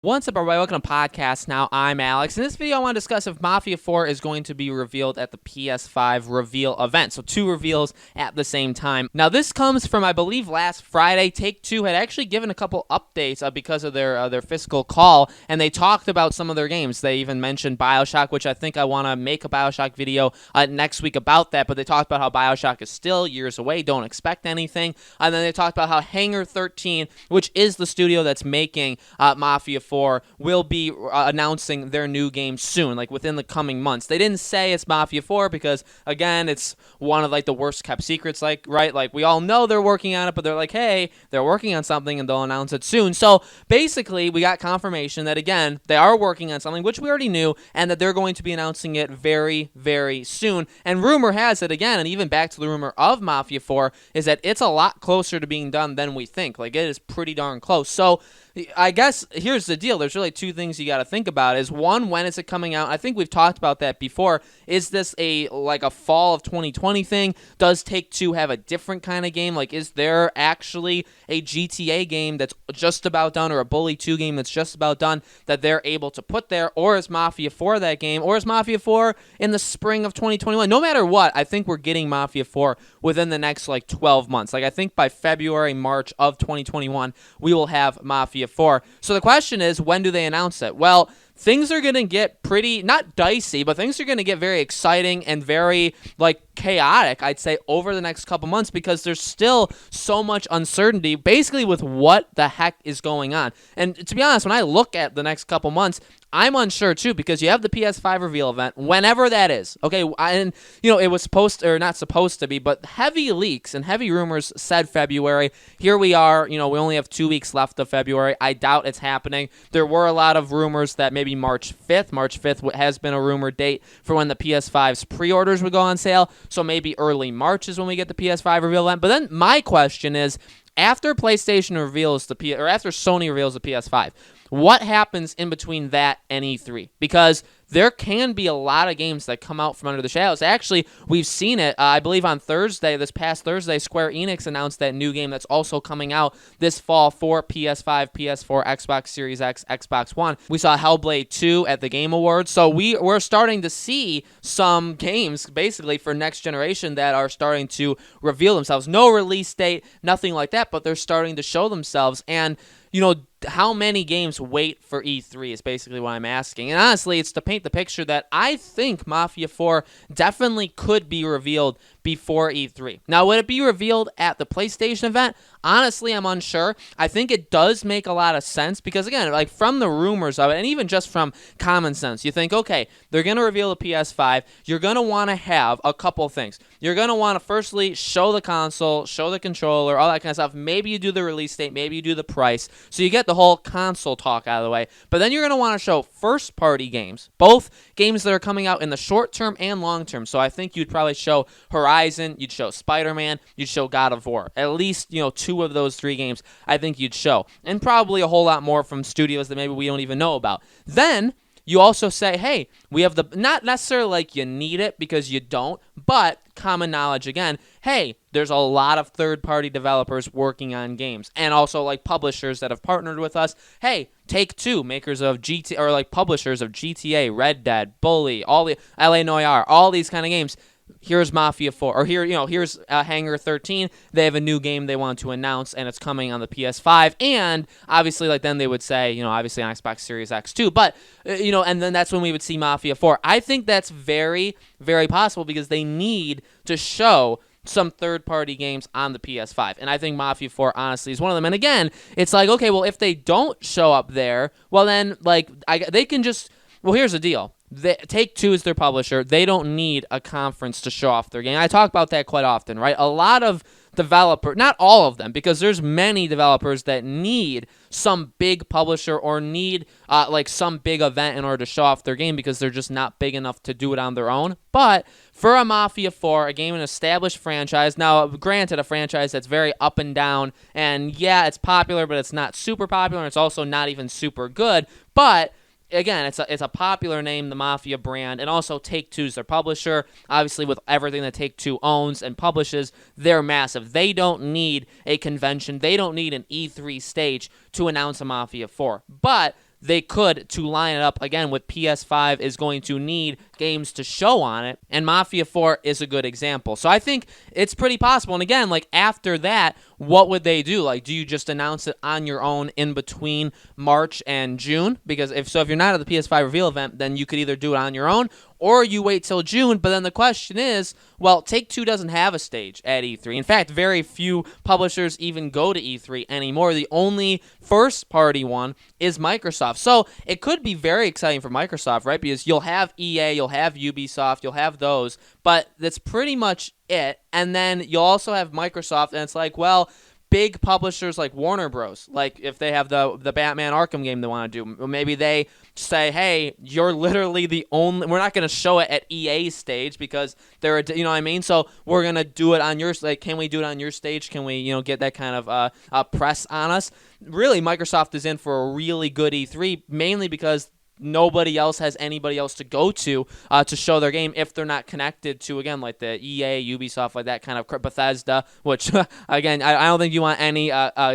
What's up, everybody? Welcome to Podcast Now. I'm Alex. In this video, I want to discuss if Mafia 4 is going to be revealed at the PS5 reveal event. So, two reveals at the same time. Now, this comes from, I believe, last Friday. Take-Two had actually given a couple updates because of their fiscal call, and they talked about some of their games. They even mentioned BioShock, which I think I want to make a BioShock video next week about that, but they talked about how BioShock is still years away. Don't expect anything. And then they talked about how Hangar 13, which is the studio that's making Mafia 4, will be announcing their new game soon, like within the coming months. They didn't say it's Mafia 4 because, again, it's one of like the worst kept secrets, like, right? Like, we all know they're working on it, but they're like, hey, they're working on something and they'll announce it soon. So basically, we got confirmation that, again, they are working on something, which we already knew, and that they're going to be announcing it very, very soon. And rumor has it, again, and even back to the rumor of Mafia 4, is that it's a lot closer to being done than we think. Like, it is pretty darn close. So I guess here's the deal. There's really two things you got to think about. Is one, when is it coming out? I think we've talked about that before. Is this a fall of 2020 thing? Does Take-Two have a different kind of game? Like, is there actually a GTA game that's just about done, or a Bully 2 game that's just about done that they're able to put there? Or is Mafia 4 that game? Or is Mafia 4 in the spring of 2021? No matter what, I think we're getting Mafia 4 within the next 12 months. Like, I think by February, March of 2021, we will have Mafia 4. So the question is, when do they announce it? Well, things are going to get pretty, not dicey, but things are going to get very exciting and very, chaotic, I'd say, over the next couple months, because there's still so much uncertainty, basically, with what the heck is going on. And to be honest, when I look at the next couple months, I'm unsure, too, because you have the PS5 reveal event, whenever that is. Okay, and, it was not supposed to be, but heavy leaks and heavy rumors said February. Here we are, we only have 2 weeks left of February. I doubt it's happening. There were a lot of rumors that maybe March 5th. March 5th has been a rumored date for when the PS5's pre-orders would go on sale, so maybe early March is when we get the PS5 reveal event. But then my question is, after PlayStation reveals or after Sony reveals the PS5, what happens in between that and E3? Because there can be a lot of games that come out from under the shadows. Actually, we've seen it. I believe on this past Thursday, Square Enix announced that new game that's also coming out this fall for PS5, PS4, Xbox Series X, Xbox One. We saw Hellblade 2 at the Game Awards. So we're starting to see some games, basically, for next generation that are starting to reveal themselves. No release date, nothing like that, but they're starting to show themselves. And how many games wait for E3 is basically what I'm asking. And honestly, it's to paint the picture that I think Mafia 4 definitely could be revealed before E3. Now, would it be revealed at the PlayStation event? Honestly, I'm unsure. I think it does make a lot of sense because, again, from the rumors of it, and even just from common sense, you think, okay, they're going to reveal the PS5. You're going to want to have a couple things. You're going to want to firstly show the console, show the controller, all that kind of stuff. Maybe you do the release date. Maybe you do the price. So you get the whole console talk out of the way. But then you're going to want to show first-party games, both games that are coming out in the short term and long term. So I think you'd probably show Horizon, you'd show Spider-Man, you'd show God of War. At least, 2 of those 3 games I think you'd show. And probably a whole lot more from studios that maybe we don't even know about. Then you also say, hey, we have not necessarily like you need it, because you don't, but common knowledge again, hey, there's a lot of third-party developers working on games, and also publishers that have partnered with us. Hey, Take-Two, makers of GTA, or publishers of GTA, Red Dead, Bully, all the LA Noire, all these kind of games. Here's Mafia 4, or here's Hangar 13. They have a new game they want to announce, and it's coming on the PS5. And obviously, then they would say, obviously on Xbox Series X too. But and then that's when we would see Mafia 4. I think that's very, very possible because they need to show some third-party games on the PS5. And I think Mafia 4, honestly, is one of them. And again, it's okay, well, if they don't show up there, well, then, they can just, well, here's the deal. Take-Two is their publisher. They don't need a conference to show off their game. I talk about that quite often, right? A lot of developers, not all of them, because there's many developers that need some big publisher or need some big event in order to show off their game because they're just not big enough to do it on their own. But for a Mafia 4, a game, an established franchise, now granted a franchise that's very up and down, and yeah, it's popular, but it's not super popular, and it's also not even super good, but again, it's a popular name, the Mafia brand, and also Take-Two's their publisher. Obviously, with everything that Take-Two owns and publishes, they're massive. They don't need a convention. They don't need an E3 stage to announce a Mafia 4. But they could to line it up again with PS5 is going to need games to show on it, and Mafia 4 is a good example. So I think it's pretty possible. And again, like after that, what would they do? Like, do you just announce it on your own in between March and June? Because if you're not at the PS5 reveal event, then you could either do it on your own or you wait till June. But then the question is, well, Take-Two doesn't have a stage at E3. In fact, very few publishers even go to E3 anymore. The only first-party one is Microsoft. So it could be very exciting for Microsoft, right? Because you'll have EA, you'll have Ubisoft, you'll have those, but that's pretty much it. And then you'll also have Microsoft, and it's like, well, big publishers like Warner Bros., like if they have the Batman Arkham game they want to do, maybe they say, hey, you're literally the only, we're not going to show it at EA's stage because they're, you know what I mean? So we're going to do it on your, like, can we do it on your stage? Can we, you know, get that kind of press on us? Really, Microsoft is in for a really good E3, mainly because nobody else has anybody else to go to show their game if they're not connected to, again, like the EA, Ubisoft, like that kind of Bethesda, which, again, I don't think you want any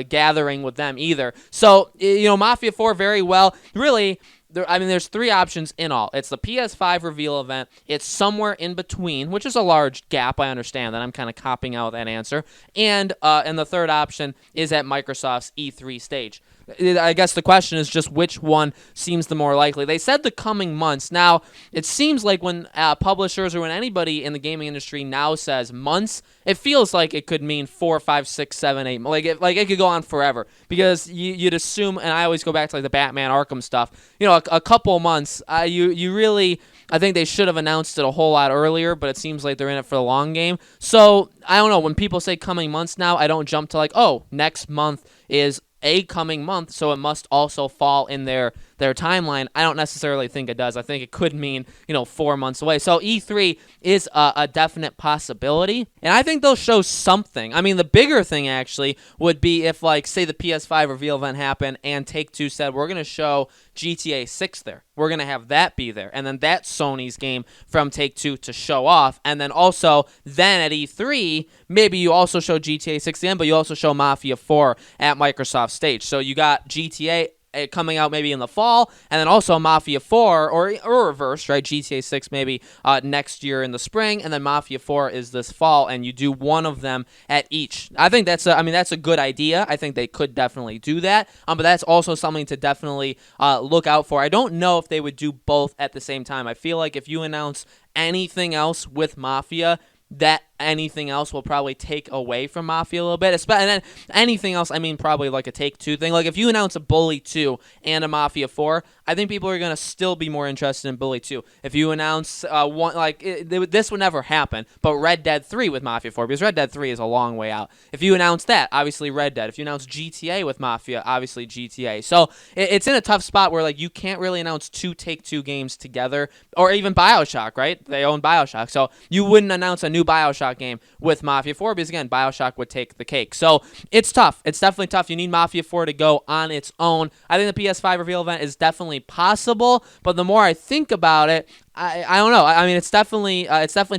gathering with them either. So, you know, Mafia 4 very well. Really, there's three options in all. It's the PS5 reveal event. It's somewhere in between, which is a large gap. I understand that. I'm kind of copying out that answer. And the third option is at Microsoft's E3 stage. I guess the question is just which one seems the more likely. They said the coming months. Now, it seems like when publishers or when anybody in the gaming industry now says months, it feels like it could mean 4, 5, 6, 7, 8. Like it could go on forever because you'd assume, and I always go back to like the Batman Arkham stuff. You know, a couple months. You really, I think they should have announced it a whole lot earlier, but it seems like they're in it for the long game. So I don't know. When people say coming months now, I don't jump to like, oh, next month is a coming month, so it must also fall in their timeline. I don't necessarily think it does. I think it could mean, 4 months away. So E3 is a definite possibility, and I think they'll show something. I mean, the bigger thing actually would be if, like, say the PS5 reveal event happened and Take-Two said, we're going to show GTA 6 there. We're going to have that be there, and then that's Sony's game from Take-Two to show off, and then also then at E3, maybe you also show GTA 6 again, but you also show Mafia 4 at Microsoft stage. So you got GTA coming out maybe in the fall, and then also Mafia 4, or reverse, right? GTA 6 maybe next year in the spring, and then Mafia 4 is this fall, and you do one of them at each. I think that's a good idea. I think they could definitely do that, but that's also something to definitely look out for. I don't know if they would do both at the same time. I feel like if you announce anything else with Mafia, that anything else will probably take away from Mafia a little bit. And then anything else, I mean probably like a Take-Two thing. Like if you announce a Bully 2 and a Mafia 4, I think people are going to still be more interested in Bully 2. If you announce one, like this would never happen, but Red Dead 3 with Mafia 4, because Red Dead 3 is a long way out. If you announce that, obviously Red Dead. If you announce GTA with Mafia, obviously GTA. So it's in a tough spot where like you can't really announce two Take-Two games together, or even BioShock, right? They own BioShock. So you wouldn't announce a new BioShock game with Mafia 4 because, again, BioShock would take the cake. So it's tough. It's definitely tough. You need Mafia 4 to go on its own. I think the PS5 reveal event is definitely possible, but the more I think about it, I don't know. I mean, it's definitely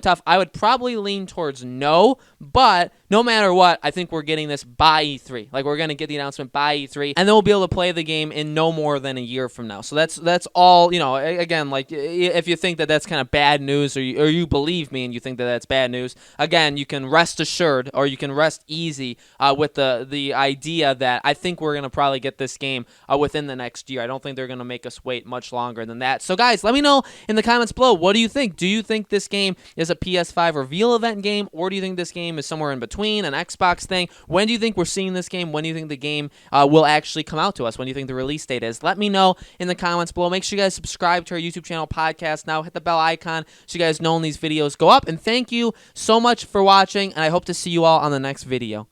tough. I would probably lean towards no, but no matter what, I think we're getting this by E3. Like, we're going to get the announcement by E3, and then we'll be able to play the game in no more than a year from now. So that's all, again, like, if you think that that's kind of bad news, or you believe me and you think that that's bad news, again, you can rest assured, or you can rest easy with the idea that I think we're going to probably get this game within the next year. I don't think they're going to make us wait much longer than that. So, guys, let me know in the comments below, what do you think? Do you think this game is a PS5 reveal event game, or do you think this game is somewhere in between, an Xbox thing? When do you think we're seeing this game? When do you think the game will actually come out to us? When do you think the release date is? Let me know in the comments below. Make sure you guys subscribe to our YouTube channel, Podcast Now. Hit the bell icon so you guys know when these videos go up. And thank you so much for watching, and I hope to see you all on the next video.